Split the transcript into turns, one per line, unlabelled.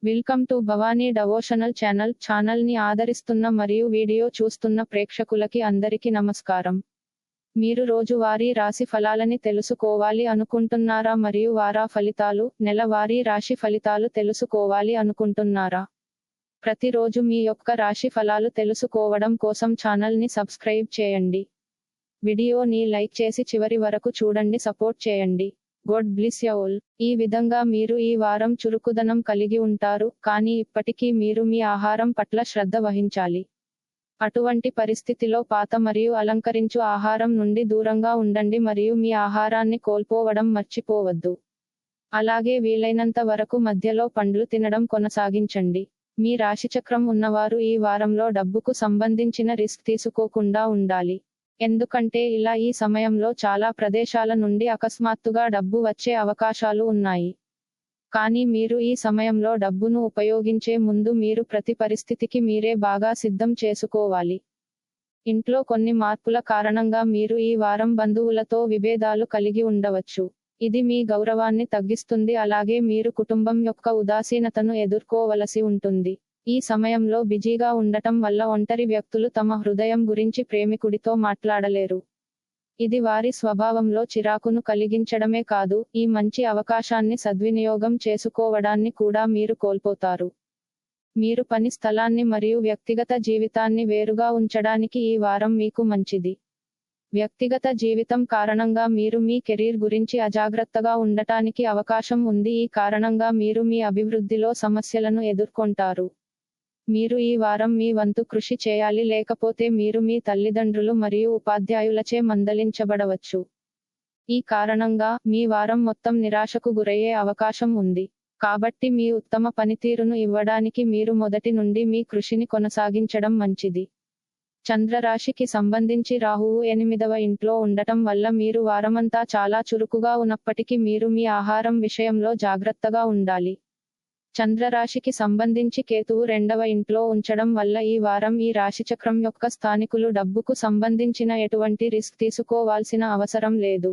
Welcome to Bhavani devotional channel ని ఆదరిస్తున్న మరియు వీడియో చూస్తున్న ప్రేక్షకులకి అందరికీ నమస్కారం. మీరు రోజువారీ రాశి ఫలాలని తెలుసుకోవాలి అనుకుంటున్నారా మరియు వార ఫలితాలు, నెలవారీ రాశి ఫలితాలు తెలుసుకోవాలి అనుకుంటున్నారా? ప్రతిరోజు మీ యొక్క రాశి ఫలాలు తెలుసుకోవడం కోసం ఛానల్ ని సబ్స్క్రైబ్ చేయండి. వీడియోని లైక్ చేసి చివరి వరకు చూడండి, సపోర్ట్ చేయండి. God bless you all. ఈ విధంగా మీరు ఈ వారం చురుకుదనం కలిగి ఉంటారు, కానీ ఇప్పటికీ మీరు మీ ఆహారం పట్ల శ్రద్ధ వహించాలి. అటువంటి పరిస్థితిలో పాత మరియు అలంకరించు ఆహారం నుండి దూరంగా ఉండండి మరియు మీ ఆహారాన్ని కోల్పోవడం మర్చిపోవద్దు. అలాగే వీలైనంత వరకు మధ్యలో పండ్లు తినడం కొనసాగించండి. మీ రాశిచక్రం ఉన్నవారు ఈ వారంలో డబ్బుకు సంబంధించిన రిస్క్ తీసుకోకుండా ఉండాలి. ఎందుకంటే ఇలా ఈ సమయంలో చాలా ప్రదేశాల నుండి అకస్మాత్తుగా డబ్బు వచ్చే అవకాశాలు ఉన్నాయి. కానీ మీరు ఈ సమయంలో డబ్బును ఉపయోగించే ముందు మీరు ప్రతి పరిస్థితికి మీరే బాగా సిద్ధం చేసుకోవాలి. ఇంట్లో కొన్ని మార్పుల కారణంగా మీరు ఈ వారం బంధువులతో విభేదాలు కలిగి ఉండవచ్చు. ఇది మీ గౌరవాన్ని తగ్గిస్తుంది, అలాగే మీరు కుటుంబం యొక్క ఉదాసీనతను ఎదుర్కోవలసి ఉంటుంది. ఈ సమయంలో బిజీగా ఉండటం వల్ల ఒంటరి వ్యక్తులు తమ హృదయం గురించి ప్రేమికుడితో మాట్లాడలేరు. ఇది వారి స్వభావంలో చిరాకును కలిగించడమే కాదు, ఈ మంచి అవకాశాన్ని సద్వినియోగం చేసుకోవడాన్ని కూడా మీరు కోల్పోతారు. మీరు పని స్థలాన్ని మరియు వ్యక్తిగత జీవితాన్ని వేరుగా ఉంచడానికి ఈ వారం మీకు మంచిది. వ్యక్తిగత జీవితం కారణంగా మీరు మీ కెరీర్ గురించి అజాగ్రత్తగా ఉండటానికి అవకాశం ఉంది. ఈ కారణంగా మీరు మీ అభివృద్ధిలో సమస్యలను ఎదుర్కొంటారు. మీరు ఈ వారం మీ వంతు కృషి చేయాలి, లేకపోతే మీరు మీ తల్లిదండ్రులు మరియు ఉపాధ్యాయులచే మందలించబడవచ్చు. ఈ కారణంగా మీ వారం మొత్తం నిరాశకు గురయ్యే అవకాశం ఉంది. కాబట్టి మీ ఉత్తమ పనితీరును ఇవ్వడానికి మీరు మొదటి నుండి మీ కృషిని కొనసాగించడం మంచిది. చంద్రరాశికి సంబంధించి రాహువు 8వ ఇంట్లో ఉండటం వల్ల మీరు వారమంతా చాలా చురుకుగా ఉన్నప్పటికీ మీరు మీ ఆహారం విషయంలో జాగ్రత్తగా ఉండాలి. చంద్రరాశికి సంబంధించి కేతువు 2వ ఇంట్లో ఉంచడం వల్ల ఈ వారం ఈ రాశిచక్రం యొక్క స్థానికులు డబ్బుకు సంబంధించిన ఎటువంటి రిస్క్ తీసుకోవాల్సిన అవసరం లేదు.